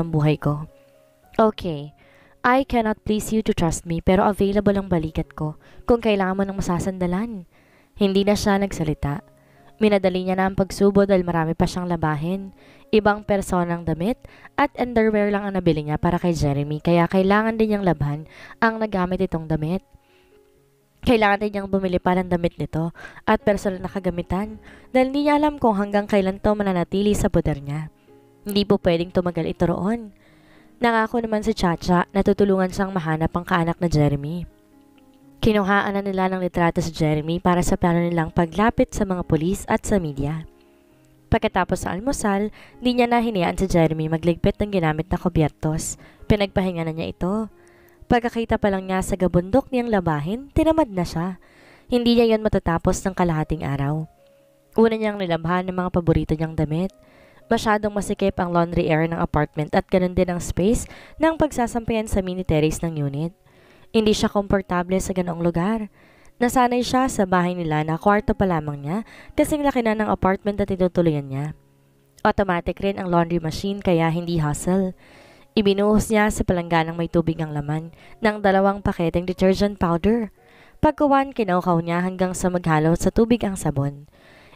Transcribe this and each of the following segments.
ng buhay ko. Okay, I cannot please you to trust me pero available ang balikat ko kung kailangan mo ng masasandalan. Hindi na siya nagsalita. Minadali niya na ang pagsubo dahil marami pa siyang labahin. Ibang personang damit at underwear lang ang nabili niya para kay Jeremy kaya kailangan din niyang labhan ang nagamit itong damit. Kailangan din niyang bumili pa ng damit nito at personal na kagamitan dahil hindi niya alam kung hanggang kailan to mananatili sa poder niya. Hindi po pwedeng tumagal ito roon. Nangako naman si Chacha na tutulungan siyang mahanap ang kaanak na Jeremy. Kinuhaan na nila ng litrato si Jeremy para sa plano nilang paglapit sa mga pulis at sa media. Pagkatapos sa almusal, di niya na hinayaan si Jeremy magligpit ng ginamit na kubyertos. Pinagpahinga na niya ito. Pagkakita pa lang niya sa gabundok niyang labahin, tinamad na siya. Hindi niya yon matatapos ng kalahating araw. Una niyang nilabhan ng mga paborito niyang damit. Masyadong masikip ang laundry area ng apartment at ganun din ang space ng pagsasampayan sa mini terrace ng unit. Hindi siya komportable sa ganoong lugar. Nasanay siya sa bahay nila na kwarto pa lamang niya kasing laki na ng apartment na tinutuloyan niya. Automatic rin ang laundry machine kaya hindi hassle. Ibinuhos niya sa palangganang may tubig ang laman ng 2 paketeng detergent powder. Pagkuwan, kinaukaw niya hanggang sa maghalo sa tubig ang sabon.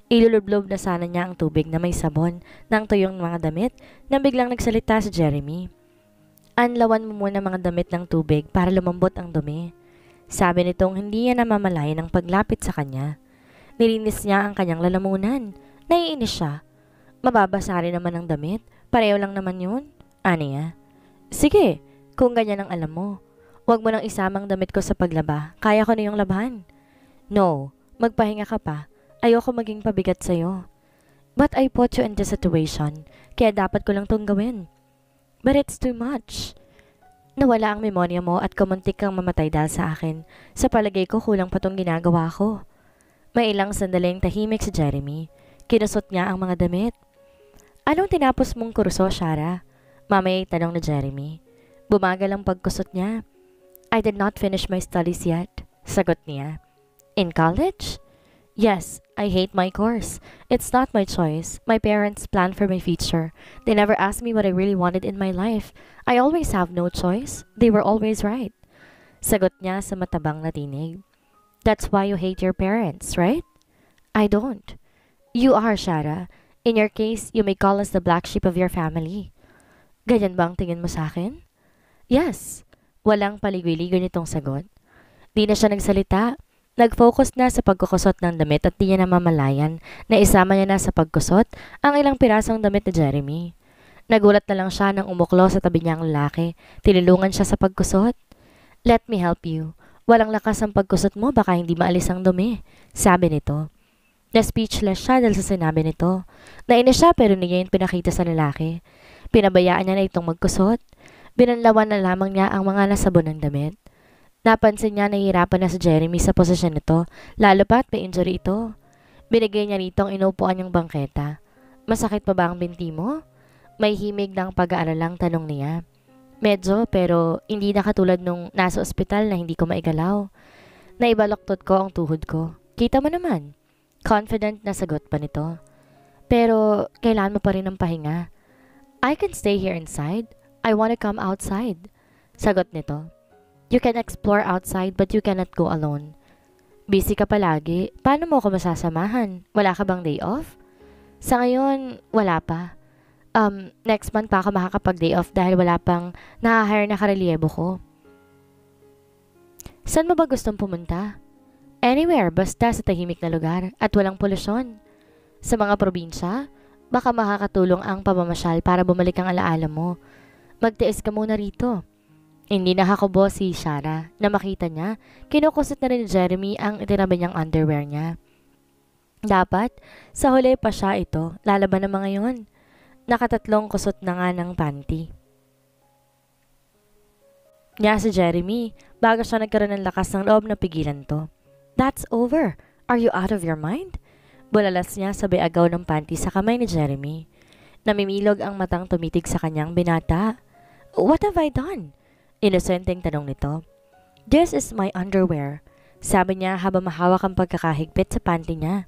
Ilulublob na sana niya ang tubig na may sabon ng tuyong mga damit nang biglang nagsalita si Jeremy. Anlawan mo muna mga damit ng tubig para lumambot ang dumi. Sabi nitong hindi niya namamalayan ang paglapit sa kanya. Nilinis niya ang kanyang lalamunan. Naiinis siya. Mababasa rin naman ang damit. Pareho lang naman yun. Ano niya? Sige, kung ganyan ang alam mo. Huwag mo nang isamang damit ko sa paglaba. Kaya ko na yung labahan. No, magpahinga ka pa. Ayoko maging pabigat sa'yo. But I put you in this situation, kaya dapat ko lang tong gawin. But it's too much. Nawala ang memorya mo at kumuntik kang mamatay dahil sa akin. Sa palagay ko, kulang pa tong ginagawa ko. May ilang sandaling tahimik si Jeremy. Kinusot niya ang mga damit. Anong tinapos mong kurso, Shara? Mamaya'y tanong ni Jeremy. Bumagal ang pagkusot niya. I did not finish my studies yet. Sagot niya. In college? Yes, I hate my course. It's not my choice. My parents planned for my future. They never asked me what I really wanted in my life. I always have no choice. They were always right. Sagot niya sa matabang na tinig. That's why you hate your parents, right? I don't. You are, Shara. In your case, you may call us the black sheep of your family. Ganyan ba ang tingin mo sa akin? Yes. Walang paligoy-ligoy nitong sagot. Di na siya nagsalita. Nag-focus na sa pagkukusot ng damit at di niya namamalayan na isama niya na sa pagkusot ang ilang pirasong damit ni Jeremy. Nagulat na lang siya nang umuklo sa tabi niyang lalaki. Tinulungan siya sa pagkusot. Let me help you. Walang lakas ang pagkusot mo, baka hindi maalis ang dumi. Sabi nito. Na-speechless siya dahil sa sinabi nito. Nainis siya pero hindi niya yun pinakita sa lalaki. Pinabayaan niya na itong magkusot. Binanlawan na lamang niya ang mga nasabon ng damit. Napansin niya na hihirapan na si Jeremy sa posisyon nito, lalo pa't may injury ito. Binigay niya rito ang inuupuan niyang bangketa. Masakit pa ba ang binti mo? May himig ng pag-aaralang tanong niya. Medyo, pero hindi na katulad nung nasa ospital na hindi ko maigalaw. Naibaloktot ko ang tuhod ko. Kita mo naman. Confident na sagot pa nito. Pero, kailangan mo pa rin ng pahinga. I can stay here inside. I want to come outside. Sagot nito. You can explore outside but you cannot go alone. Busy ka palagi. Paano mo ako masasamahan? Wala ka bang day off? Sa ngayon, wala pa. Next month pa ako makakapag-day off dahil wala pang na-hire na karelyebo ko. Saan mo ba gustong pumunta? Anywhere, basta sa tahimik na lugar at walang polusyon. Sa mga probinsya, baka makakatulong ang pamamasyal para bumalik ang alaala mo. Magtiis ka muna rito. Hindi nakakubo si Shara na makita niya, kinukusot na rin ni Jeremy ang itinabi niyang underwear niya. Dapat, sa huli pa siya ito, lalaban ng mga yun. Nakatatlong kusot na nga ng panty. Niya si Jeremy, bago siya nagkaroon ng lakas ng loob na pigilan to. That's over. Are you out of your mind? Bulalas niya sabay agaw ng panty sa kamay ni Jeremy. Namimilog ang matang tumitig sa kanyang binata. What have I done? Inosenteng tanong nito. This is my underwear. Sabi niya habang mahawak ang pagkakahigpit sa panty niya.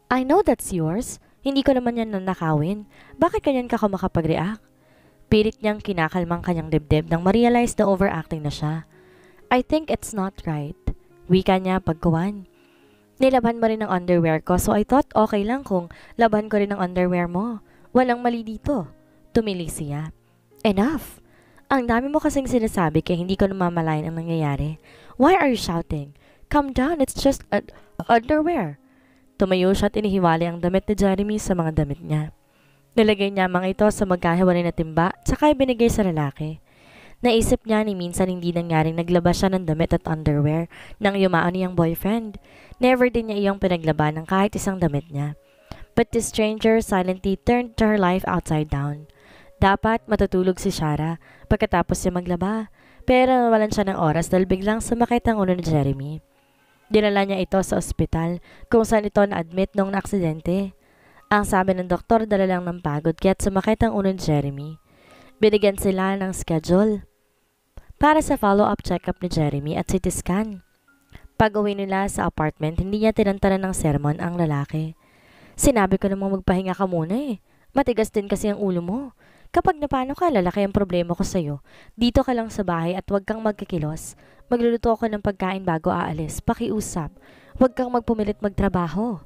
I know that's yours. Hindi ko naman yan nanakawin. Bakit ganyan ka ako makapag-react? Pilit niyang kinakalmang kanyang dibdib nang ma-realize na overacting na siya. I think it's not right. Wika niya pagkuwan. Nilaban mo rin ang underwear ko so I thought okay lang kung laban ko rin ang underwear mo. Walang mali dito. Tumili siya. Enough! Ang dami mo kasing sinasabi kaya hindi ko namamalayan ang nangyayari. Why are you shouting? Calm down, it's just underwear. Tumayo siya at inihiwalay ang damit ni Jeremy sa mga damit niya. Nilagay niya mga ito sa magkahiwalay na timba tsaka ibinigay sa lalaki. Naisip niya ni minsan hindi nangyaring naglabas siya ng damit at underwear nang yumaan niyang boyfriend. Never din niya iyong pinaglaban ng kahit isang damit niya. But this stranger silently turned her life upside down. Dapat matutulog si Shara pagkatapos siya maglaba. Pero nawalan siya ng oras dahil biglang sumakit ang ulo ni Jeremy. Dinala niya ito sa ospital kung saan ito na-admit noong na-aksidente. Ang sabi ng doktor dala lang ng pagod kaya't sumakit ang ulo ni Jeremy. Binigyan sila ng schedule para sa follow-up check-up ni Jeremy at CT scan. Pag-uwi nila sa apartment, hindi niya tinantanan ng sermon ang lalaki. Sinabi ko namang magpahinga ka muna eh. Matigas din kasi ang ulo mo. Kapag napano ka, lalaki ang problema ko sa'yo. Dito ka lang sa bahay at huwag kang magkikilos. Magluluto ako ng pagkain bago aalis. Pakiusap. Huwag kang magpumilit magtrabaho.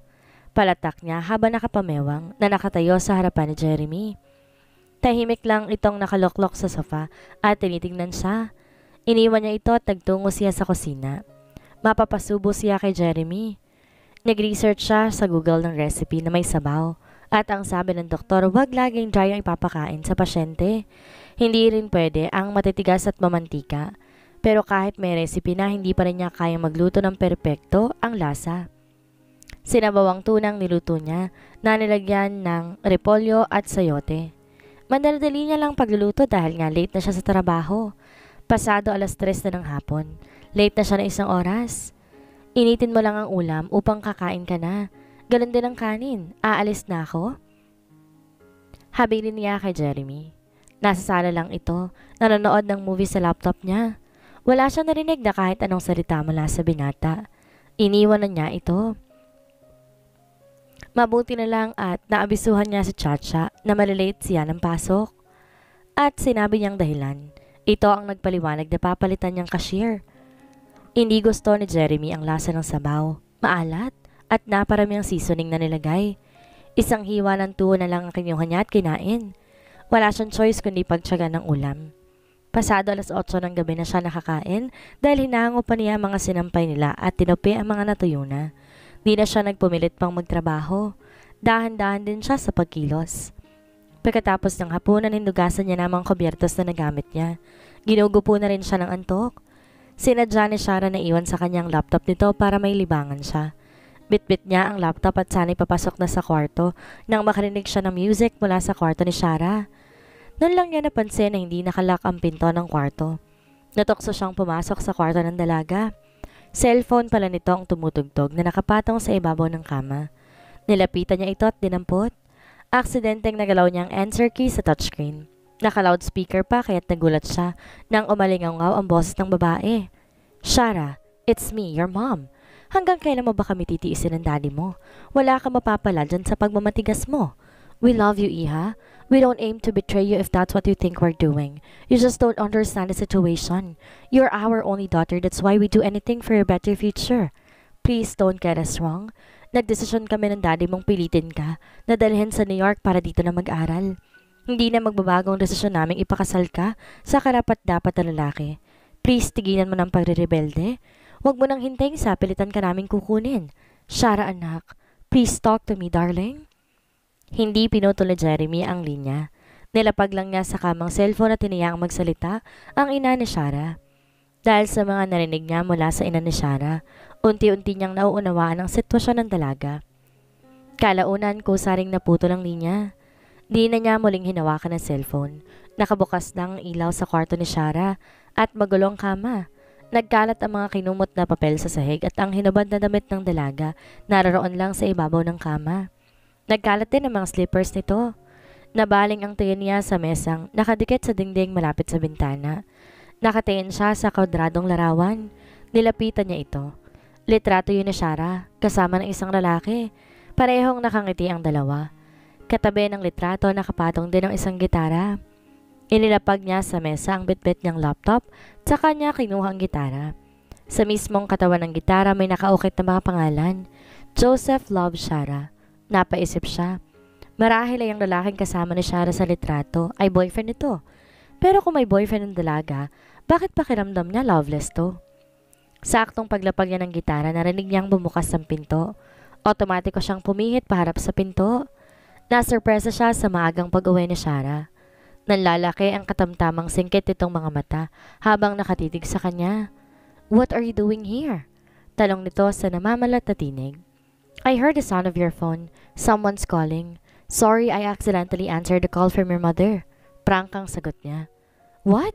Palatak niya habang nakapamewang na nakatayo sa harapan ni Jeremy. Tahimik lang itong nakaloklok sa sofa at tinitingnan siya. Iniwan niya ito at nagtungo siya sa kusina. Mapapasubo siya kay Jeremy. Nag-research siya sa Google ng recipe na may sabaw. At ang sabi ng doktor, huwag laging dry ang ipapakain sa pasyente. Hindi rin pwede ang matitigas at mamantika. Pero kahit may recipe na, hindi pa rin niya kayang magluto ng perpekto ang lasa. Sinabawang tunang niluto niya na nilagyan ng repolyo at sayote. Mandali niya lang pagluluto dahil nga late na siya sa trabaho. Pasado 3:00 na ng hapon. Late na siya na 1 oras. Initin mo lang ang ulam upang kakain ka na. Ganon din ang kanin. Aalis na ako? Habilin niya kay Jeremy. Nasa sala lang ito, nanonood ng movie sa laptop niya. Wala siyang narinig na kahit anong salita mula sa binata. Iniwan na niya ito. Mabuti na lang at naabisuhan niya si Chacha na malilate siya ng pasok. At sinabi niyang dahilan. Ito ang nagpaliwanag na papalitan niyang cashier. Hindi gusto ni Jeremy ang lasa ng sabaw. Maalat at naparami ang seasoning na nilagay. Isang hiwa ng tuwo na lang ang kinuha niya at kinain. Wala siyang choice kundi pagtiyaga ng ulam. Pasado 8:00 ng gabi na siya nakakain dahil hinahango pa niya ang mga sinampay nila at tinupi ang mga natuyo na. Di na siya nagpumilit pang magtrabaho. Dahan-dahan din siya sa pagkilos. Pagkatapos ng hapunan, hinugasan niya namang kubyertos na nagamit niya. Ginugupo na rin siya ng antok. Sinadya ni Shara na iwan sa kanyang laptop nito para may libangan siya. Bitbit niya ang laptop at sana'y papasok na sa kwarto nang makarinig siya ng music mula sa kwarto ni Shara. Noon lang niya napansin na hindi nakalock ang pinto ng kwarto. Natokso siyang pumasok sa kwarto ng dalaga. Cellphone pala nito ang tumutugtog na nakapatong sa ibabaw ng kama. Nilapitan niya ito at dinampot. Aksidenteng nagalaw niya ang answer key sa touchscreen. Naka-loudspeaker pa kaya't nagulat siya nang umalingaw ang boses ng babae. Shara, it's me, your mom. Hanggang kailan mo ba kami titiisin ng daddy mo? Wala ka mapapala dyan sa pagmamatigas mo. We love you, Iha. We don't aim to betray you if that's what you think we're doing. You just don't understand the situation. You're our only daughter, that's why we do anything for your better future. Please don't get us wrong. Nagdesisyon kami ng daddy mong pilitin ka na dalhin sa New York para dito na mag-aral. Hindi na magbabagong desisyon naming ipakasal ka sa karapat-dapat na lalaki. Please tigilan mo ng pagre-rebelde. Huwag mo nang hintayin sa pilitan ka naming kukunin. Shara anak, please talk to me darling. Hindi pinutol ni Jeremy ang linya. Nilapag lang niya sa kamang cellphone at tiniyaang magsalita ang ina ni Shara. Dahil sa mga narinig niya mula sa ina ni Shara, unti-unti niyang nauunawaan ang sitwasyon ng dalaga. Kalaunan kusaring naputol ang linya. Di na niya muling hinawakan ang cellphone. Nakabukas lang ang ilaw sa kwarto ni Shara at magulong kama. Nagkalat ang mga kinumot na papel sa sahig at ang hinubad na damit ng dalaga naroon lang sa ibabaw ng kama. Nagkalat din ang mga slippers nito. Nabaling ang tingin niya sa mesang nakadikit sa dingding malapit sa bintana. Nakatingin siya sa kwadradong larawan. Nilapitan niya ito. Litrato yun ni Shara, kasama ng isang lalaki. Parehong nakangiti ang dalawa. Katabi ng litrato nakapatong din ang isang gitara. Inilapag niya sa mesa ang bitbit niyang laptop, tsaka niya kinuha ang gitara. Sa mismong katawan ng gitara may nakaukit na mga pangalan. Joseph Love Shara. Napaisip siya. Marahil ay ang lalaking kasama ni Shara sa litrato ay boyfriend nito. Pero kung may boyfriend ng dalaga, bakit pakiramdam niya loveless to? Saktong paglapag niya ng gitara, narinig niyang bumukas ang pinto. Otomatiko siyang pumihit paharap sa pinto. Nasurpresa siya sa maagang pag-uwi ni Shara. Nanlalaki ang katamtamang singkit nitong mga mata habang nakatitig sa kanya. "What are you doing here?" Talong nito sa namamalat na tinig. "I heard the sound of your phone. Someone's calling. Sorry, I accidentally answered the call from your mother." Prangkang sagot niya. "What?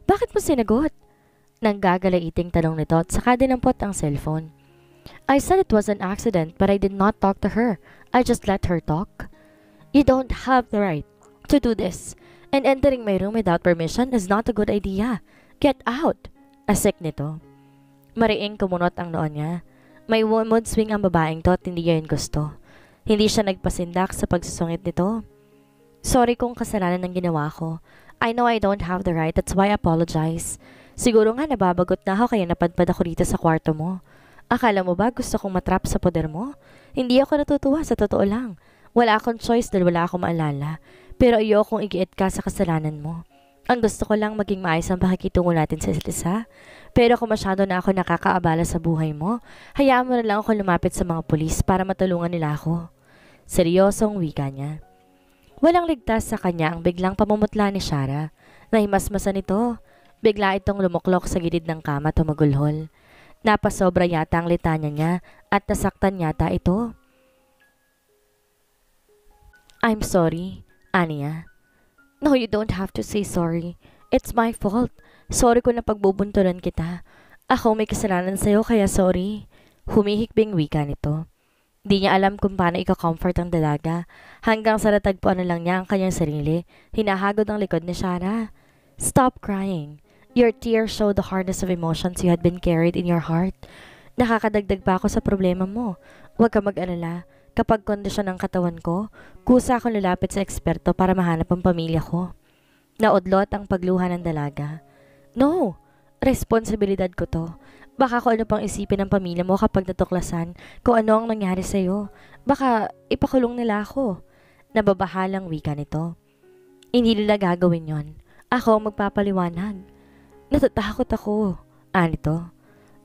Bakit mo sinagot?" Nanggagalaiting tanong nito at saka dinampot ang cellphone. "I said it was an accident but I did not talk to her. I just let her talk." "You don't have the right to do this. And entering my room without permission is not a good idea. Get out!" Asik nito. Mariing kumunot ang noon niya. May mood swing ang babaeng to at hindi niya yun gusto. Hindi siya nagpasindak sa pagsusungit nito. "Sorry kung kasalanan ng ginawa ko. I know I don't have the right, that's why I apologize. Siguro nga nababagot na ako kaya napadpad ako dito sa kwarto mo. Akala mo ba gusto kong matrap sa poder mo? Hindi ako natutuwa, sa totoo lang. Wala akong choice dahil wala akong maalala. Pero ayokong igiit ka sa kasalanan mo. Ang gusto ko lang maging maayos ang pakikitungo natin sa isa't isa. Pero kung masyado na ako nakakaabala sa buhay mo, hayaan mo na lang ako lumapit sa mga pulis para matulungan nila ako." Seryosong wika niya. Walang ligtas sa kanya ang biglang pamumutla ni Shara. Nahimasmasan nito. Bigla itong lumuklok sa gilid ng kama at tumagulhol. Napasobra yata ang litanya niya at nasaktan yata ito. "I'm sorry," aniya. "No, you don't have to say sorry. It's my fault. Sorry kung napagbubuntulan kita. Ako may kasalanan sa'yo kaya sorry." Humihikbing wika nito. Di niya alam kung paano ika-comfort ang dalaga. Hanggang sa natagpuan na lang niya ang kanyang sarili. Hinahagod ang likod ni Shara. "Stop crying. Your tears show the hardness of emotions you had been carried in your heart. Nakakadagdag pa ako sa problema mo. Huwag ka mag-alala. Kapag kondisyon ng katawan ko, kusa akong lalapit sa eksperto para mahanap ang pamilya ko." Naudlot ang pagluha ng dalaga. "No, responsibilidad ko to. Baka kung ano pang isipin ng pamilya mo kapag natuklasan kung ano ang nangyari sa'yo. Baka ipakulong nila ako." Nababahalang wika nito. "Hindi nila gagawin yon. Ako ang magpapaliwanag." "Natatakot ako." Anito.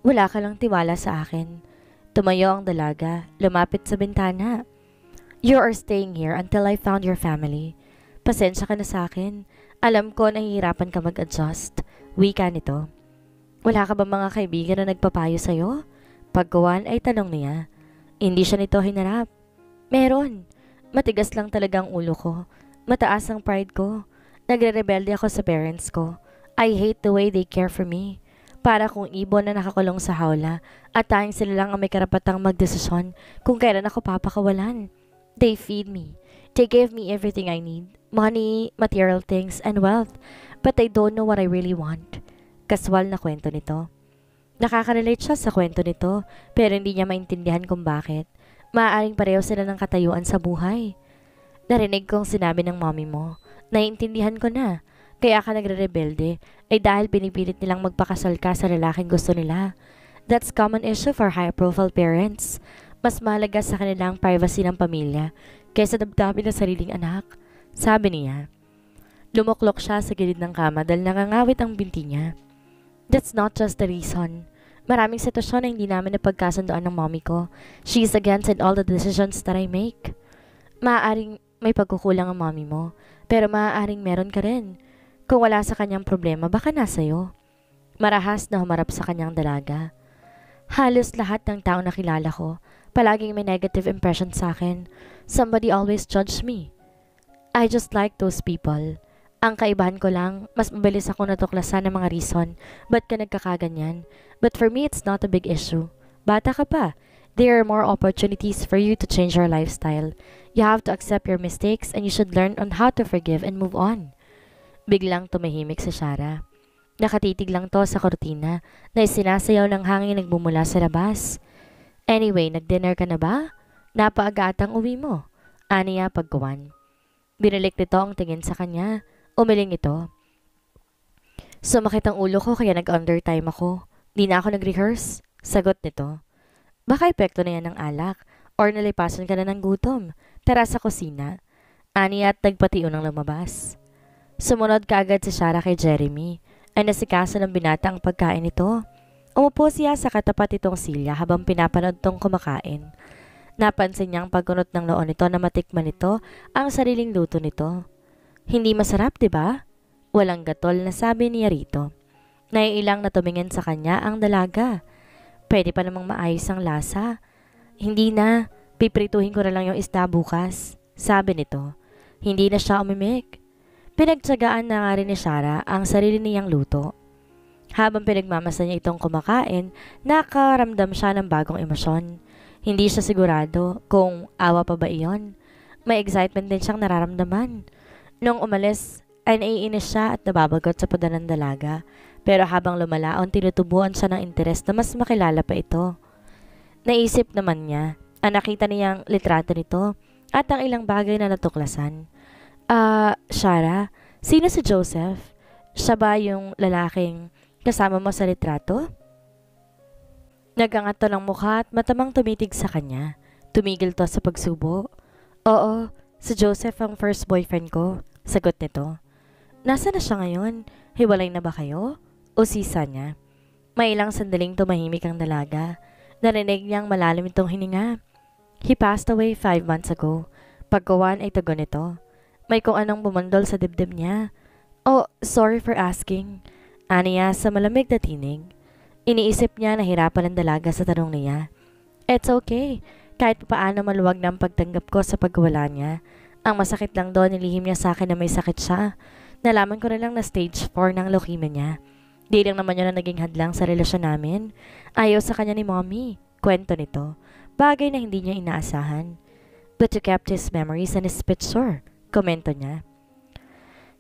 "Wala ka lang tiwala sa akin." Tumayo ang dalaga, lumapit sa bintana. "You are staying here until I found your family. Pasensya ka na sa akin. Alam ko nahihirapan ka mag-adjust." Wika nito. "Wala ka ba mga kaibigan na nagpapayo sa'yo?" Pagkawan ay tanong niya. Hindi siya nito hinarap. "Meron. Matigas lang talaga ang ulo ko. Mataas ang pride ko. Nagre-rebelde ako sa parents ko. I hate the way they care for me. Para kung ibon na nakakulong sa hawla at tayong sila lang ang may karapatang magdesisyon kung kailan ako papakawalan. They feed me. They give me everything I need. Money, material things, and wealth. But they don't know what I really want." Kaswal na kwento nito. Nakaka-relate siya sa kwento nito pero hindi niya maintindihan kung bakit. Maaaring pareho sila ng katayuan sa buhay. "Narinig kong sinabi ng mommy mo. Naiintindihan ko na. Kaya ka nagre-rebelde ay dahil pinipilit nilang magpakasal ka sa lalaking gusto nila. That's common issue for high-profile parents. Mas mahalaga sa kanila ang privacy ng pamilya kaysa damdamin ng sariling anak." Sabi niya. Lumuklok siya sa gilid ng kama dahil nangangawit ang binti niya. "That's not just the reason. Maraming sitwasyon na hindi namin napagkasundoan ng mommy ko. She's against in all the decisions that I make. Maaaring may pagkukulang ang mommy mo, pero maaaring meron ka rin. Kung wala sa kanyang problema, baka nasa'yo." Marahas na humarap sa kanyang dalaga. "Halos lahat ng tao na kilala ko, palaging may negative impression sa akin. Somebody always judged me. I just like those people. Ang kaibahan ko lang, mas mabilis ako natuklasan ng mga reason ba't ka nagkakaganyan. But for me, it's not a big issue. Bata ka pa. There are more opportunities for you to change your lifestyle. You have to accept your mistakes and you should learn on how to forgive and move on." Biglang tumahimik si Shara. Nakatitig lang to sa kortina na isinasayaw ng hangin nagbumula sa labas. "Anyway, nag-dinner ka na ba? Napaaga atang uwi mo." Aniya pagkuwan. Binalik nito ang tingin sa kanya. Umiling ito. Sumakit ang ulo ko kaya nag-undertime ako. Di na ako nag-rehearse. Sagot nito. Baka epekto na yan ng alak or nalipasan ka na ng gutom. Tara sa kusina. Ani at nagpatiun ng lumabas. Sumunod kaagad si Sarah kay Jeremy ay nasikaso ng binata ang pagkain nito. Umupo siya sa katapat itong silya habang pinapanood tong kumakain. Napansin niyang pagkunot ng noo nito na matikman nito ang sariling luto nito. Hindi masarap, di ba? Walang gatol na sabi niya rito. Naiilang na tumingin sa kanya ang dalaga. Pwede pa namang maayos ang lasa. Hindi na, piprituhin ko na lang yung isda bukas, sabi nito. Hindi na siya umimik. Pinagtsagaan na nga rin ni Sarah ang sarili niyang luto. Habang pinagmamasa niya itong kumakain, nakaramdam siya ng bagong emosyon. Hindi siya sigurado kung awa pa ba iyon. May excitement din siyang nararamdaman. Nung umalis, ay naiinis siya at nababagot sa poda ng dalaga. Pero habang lumalaon, tinutubuan siya ng interes na mas makilala pa ito. Naisip naman niya, nakita niyang litrato nito at ang ilang bagay na natuklasan. Sarah, sino si Joseph? Siya ba yung lalaking kasama mo sa litrato? Nagangat to ng mukha at matamang tumitig sa kanya. Tumigil to sa pagsubo. Oo, si Joseph ang first boyfriend ko, sagot nito. Nasaan na siya ngayon? Hiwalay na ba kayo? O sisa niya? May ilang sandaling tumahimik ang dalaga. Narinig niyang malalim itong hininga. He passed away 5 months ago. Pagkawan ay tago nito. May kung anong bumandol sa dibdib niya. Oh, sorry for asking. Aniya sa malamig na tinig. Iniisip niya na hirapan ang dalaga sa tanong niya. It's okay. Kahit paano maluwag na ang pagtanggap ko sa pagwala niya. Ang masakit lang doon, nilihim niya sa akin na may sakit siya. Nalaman ko na lang na stage 4 ng leukemia niya. Di lang naman yun na naging hadlang sa relasyon namin. Ayaw sa kanya ni mommy. Kwento nito. Bagay na hindi niya inaasahan. But you kept his memories and his picture. Komento niya.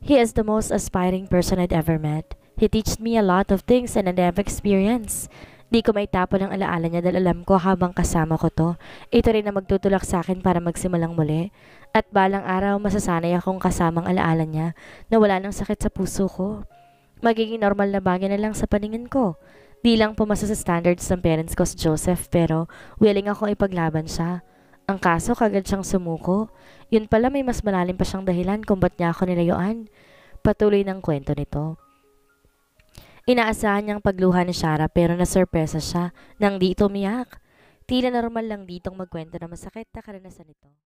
He is the most aspiring person I'd ever met. He teached me a lot of things and I never experienced. Di ko maitapon ang alaala niya dahil alam ko habang kasama ko to, ito rin na magtutulak sa akin para magsimulang muli. At balang araw masasanay akong kasamang alaala niya na wala nang sakit sa puso ko. Magiging normal na bagay na lang sa paningin ko. Di lang pumasa sa standards ng parents ko si Joseph pero willing akong ipaglaban siya. Ang kaso kagad siyang sumuko. Yun pala may mas malalim pa siyang dahilan kung ba't niya ako nilayuan. Patuloy ng kwento nito. Inaasahan niyang pagluha ni Sarah pero nasurpresa siya nang di ito umiyak. Tila normal lang ditong magkwento na masakit na karanasan nito.